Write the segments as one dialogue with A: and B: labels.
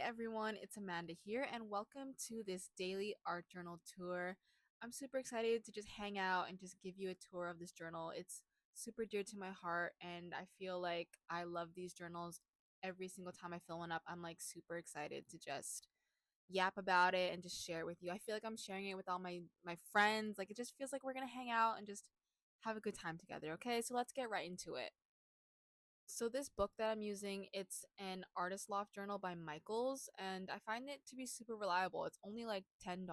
A: everyone, it's Amanda here, and welcome to this daily art journal tour. I'm super excited to just hang out and just give you a tour of this journal. It's super dear to my heart, and I feel like I love these journals. Every single time I fill one up, I'm like super excited to just yap about it and just share it with you. I feel like I'm sharing it with all my friends. Like it just feels like we're gonna hang out and just have a good time together. Okay, so let's get right into it. So this book that I'm using, it's an artist loft journal by Michaels, and I find it to be super reliable. It's only like $10,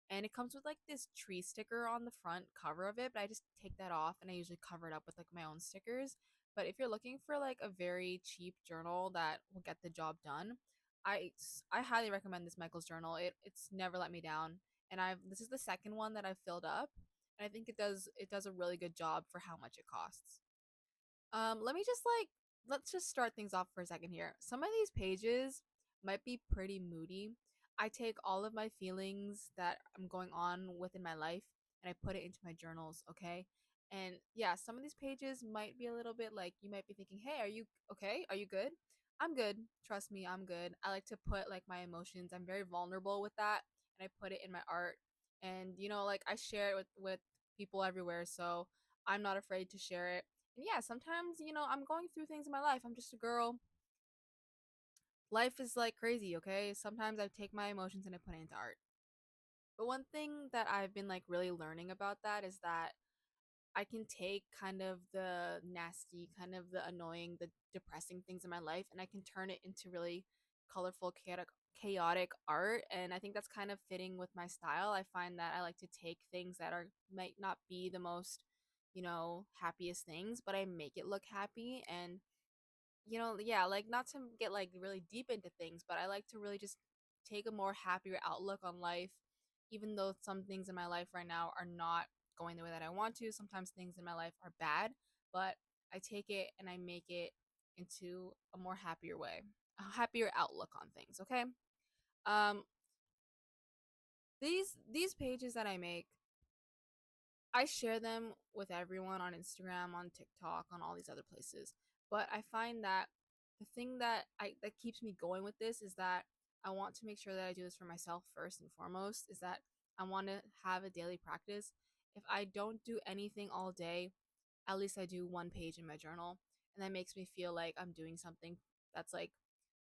A: and it comes with like this tree sticker on the front cover of it, but I just take that off and I usually cover it up with like my own stickers. But if you're looking for like a very cheap journal that will get the job done, I highly recommend this Michaels journal. It's never let me down, and I've this is the second one that I've filled up, and I think it does a really good job for how much it costs. Let me just let's just start things off for a second here. Some of these pages might be pretty moody. I take all of my feelings that I'm going on within my life and I put it into my journals, okay? And yeah, some of these pages might be a little bit like you might be thinking, "Hey, are you okay? Are you good?" I'm good. Trust me, I'm good. I like to put like my emotions. I'm very vulnerable with that and I put it in my art. And like I share it with people everywhere, so I'm not afraid to share it. And yeah, sometimes, I'm going through things in my life. I'm just a girl. Life is like crazy, okay? Sometimes I take my emotions and I put it into art. But one thing that I've been like really learning about that is that I can take kind of the nasty, kind of the annoying, the depressing things in my life and I can turn it into really colorful, chaotic art. And I think that's kind of fitting with my style. I find that I like to take things that are might not be the most, happiest things, but I make it look happy. And yeah, like not to get like really deep into things, but I like to really just take a more happier outlook on life, even though some things in my life right now are not going the way that I want to. Sometimes things in my life are bad, but I take it and I make it into a more happier way, a happier outlook on things, okay? Um these pages that I make, I share them with everyone on Instagram, on TikTok, on all these other places. But I find that the thing that keeps me going with this is that I want to make sure that I do this for myself first and foremost, is that I want to have a daily practice. If I don't do anything all day, at least I do one page in my journal, and that makes me feel like I'm doing something that's like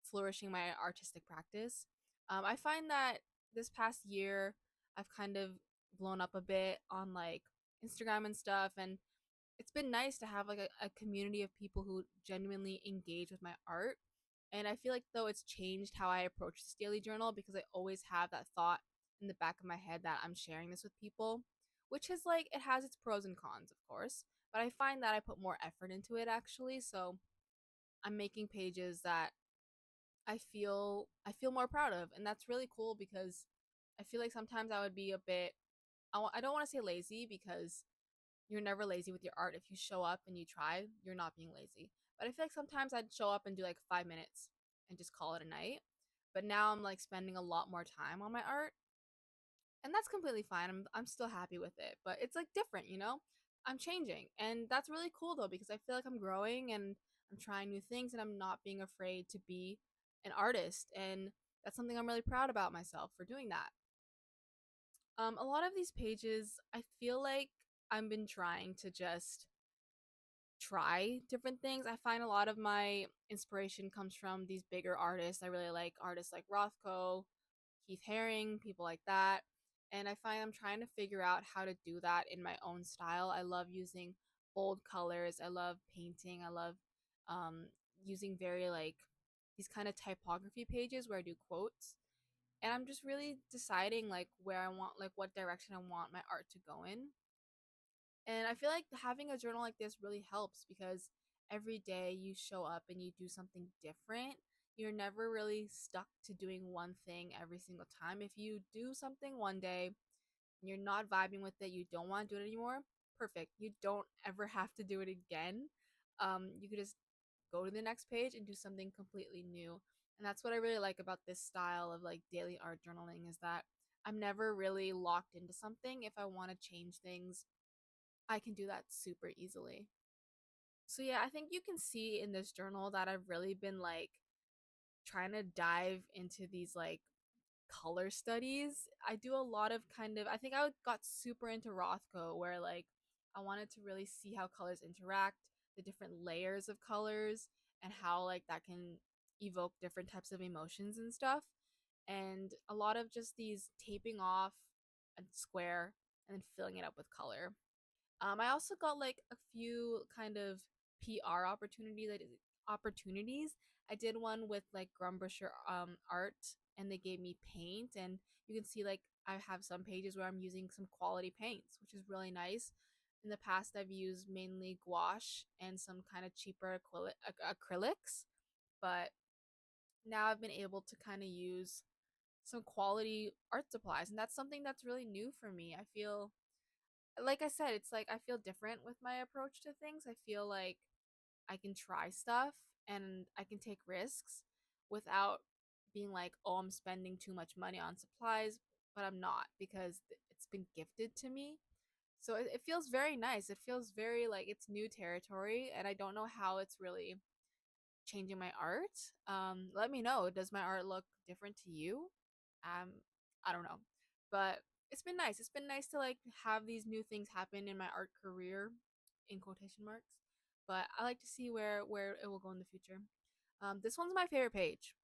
A: flourishing my artistic practice. I find that this past year I've kind of blown up a bit on like Instagram and stuff, and it's been nice to have like a community of people who genuinely engage with my art. And I feel like though it's changed how I approach this daily journal because I always have that thought in the back of my head that I'm sharing this with people, which is like it has its pros and cons, of course. But I find that I put more effort into it actually. So I'm making pages that I feel more proud of, and that's really cool because I feel like sometimes I would be a bit I don't want to say lazy because you're never lazy with your art. If you show up and you try, you're not being lazy. But I feel like sometimes I'd show up and do like 5 minutes and just call it a night. But now I'm like spending a lot more time on my art, and that's completely fine. I'm still happy with it, but it's like different. I'm changing, and that's really cool though because I feel like I'm growing and I'm trying new things, and I'm not being afraid to be an artist, and that's something I'm really proud about myself for doing that. A lot of these pages, I feel like I've been trying to just try different things. I find a lot of my inspiration comes from these bigger artists. I really like artists like Rothko, Keith Haring, people like that. And I find I'm trying to figure out how to do that in my own style. I love using bold colors. I love painting. I love um, using very like these kind of typography pages where I do quotes. And I'm just really deciding like where I want, like what direction I want my art to go in. And I feel like having a journal like this really helps because every day you show up and you do something different. You're never really stuck to doing one thing every single time. If you do something one day and you're not vibing with it, you don't want to do it anymore, perfect. You don't ever have to do it again. You could just go to the next page and do something completely new. And that's what I really like about this style of like daily art journaling is that I'm never really locked into something. If I want to change things, I can do that super easily. So yeah, I think you can see in this journal that I've really been like trying to dive into these like color studies. I do a lot of kind of, I think got super into Rothko where like I wanted to really see how colors interact, the different layers of colors, and how like that can evoke different types of emotions and stuff. And a lot of just these taping off a square and then filling it up with color. I also got like a few kind of PR opportunities. I did one with like Grumbusher art, and they gave me paint, and you can see like I have some pages where I'm using some quality paints, which is really nice. In the past, I've used mainly gouache and some kind of cheaper acrylics, but now I've been able to kind of use some quality art supplies, and that's something that's really new for me. I feel like I said, it's like I feel different with my approach to things. I feel like I can try stuff and I can take risks without being like, oh, I'm spending too much money on supplies, but I'm not because it's been gifted to me. So it feels very nice. It feels very like it's new territory, and I don't know how it's really changing my art. Let me know. Does my art look different to you? Um, I don't know, but it's been nice. It's been nice to like have these new things happen in my art career, in quotation marks. But I like to see where it will go in the future. This one's my favorite page.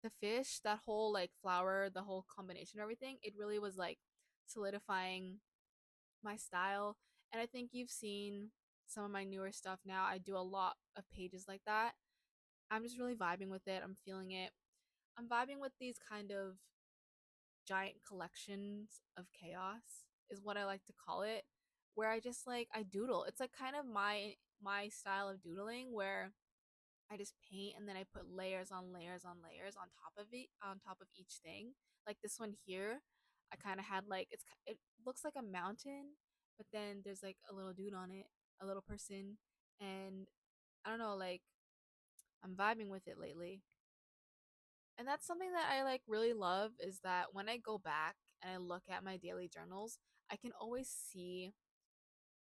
A: The fish, that whole like flower, the whole combination of everything. It really was like solidifying my style. And I think you've seen some of my newer stuff now. I do a lot of pages like that. I'm just really vibing with it. I'm feeling it. I'm vibing with these kind of giant collections of chaos is what I like to call it, where I just like I doodle. It's like kind of my style of doodling where I just paint and then I put layers on layers on layers on top of it on top of each thing. Like this one here, I kind of had like it looks like a mountain, but then there's like a little dude on it, a little person, and I don't know, like I'm vibing with it lately. And that's something that I like really love is that when I go back and I look at my daily journals, I can always see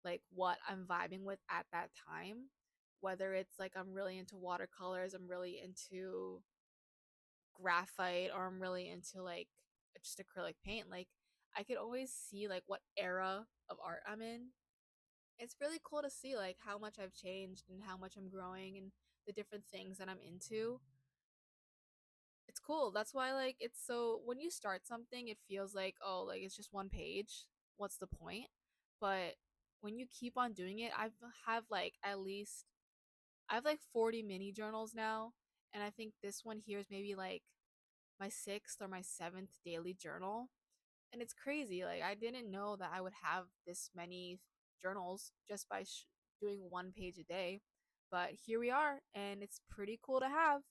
A: like what I'm vibing with at that time. Whether it's like I'm really into watercolors, I'm really into graphite, or I'm really into like just acrylic paint. Like I could always see like what era of art I'm in. It's really cool to see like how much I've changed and how much I'm growing and the different things that I'm into. It's cool. That's why like it's so when you start something it feels like oh like it's just one page. What's the point? But when you keep on doing it, have like at least I have like 40 mini journals now, and I think this one here is maybe like my 6th or my 7th daily journal. And it's crazy. Like I didn't know that I would have this many journals just by doing one page a day. But here we are, and it's pretty cool to have.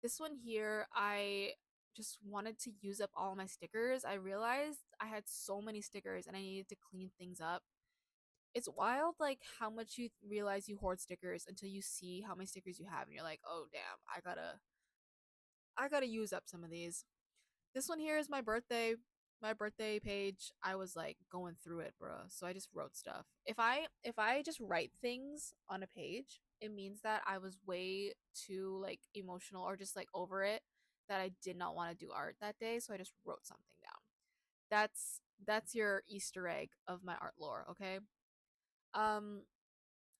A: This one here, I just wanted to use up all my stickers. I realized I had so many stickers and I needed to clean things up. It's wild like how much you realize you hoard stickers until you see how many stickers you have and you're like, "Oh damn, I got to use up some of these." This one here is my birthday page. I was like going through it, bro. So I just wrote stuff. If I just write things on a page, it means that I was way too like emotional or just like over it that I did not want to do art that day, so I just wrote something down. That's your Easter egg of my art lore, okay? Um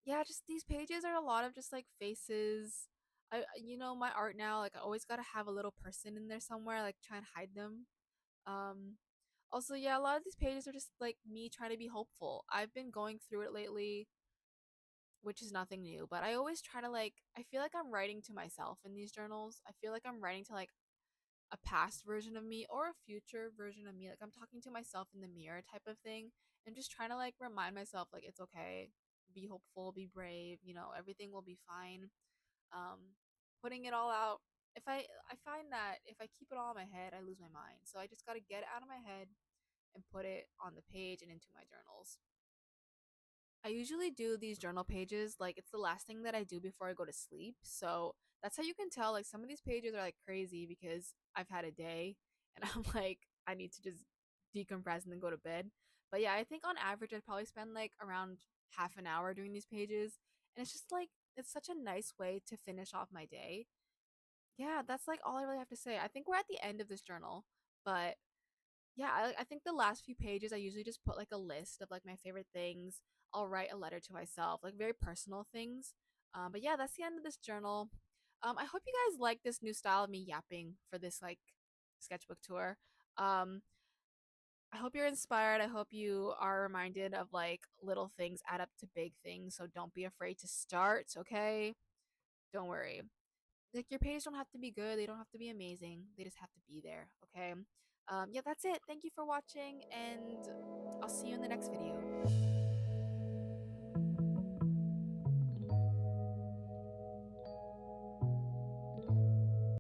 A: yeah, just these pages are a lot of just like faces. My art now, like I always got to have a little person in there somewhere, like try and hide them. um Also, yeah, a lot of these pages are just like me trying to be hopeful. I've been going through it lately, which is nothing new, but I always try to like I feel like I'm writing to myself in these journals. I feel like I'm writing to like a past version of me or a future version of me. Like I'm talking to myself in the mirror type of thing. And just trying to like remind myself like it's okay. Be hopeful, be brave, everything will be fine. Putting it all out. If I find that if I keep it all in my head, I lose my mind. So I just got to get it out of my head and put it on the page and into my journals. I usually do these journal pages like it's the last thing that I do before I go to sleep. So that's how you can tell like some of these pages are like crazy because I've had a day and I'm like I need to just decompress and then go to bed. But yeah, I think on average I'd probably spend like around half an hour doing these pages, and it's just like it's such a nice way to finish off my day. Yeah, that's like all I really have to say. I think we're at the end of this journal, but yeah, I think the last few pages I usually just put like a list of like my favorite things. I'll write a letter to myself, like very personal things. But yeah, that's the end of this journal. I hope you guys like this new style of me yapping for this like sketchbook tour. Um, I hope you're inspired. I hope you are reminded of like little things add up to big things. So don't be afraid to start, okay? Don't worry. Like your pages don't have to be good, they don't have to be amazing, they just have to be there, okay? Yeah, that's it. Thank you for watching, and I'll see you in the next video.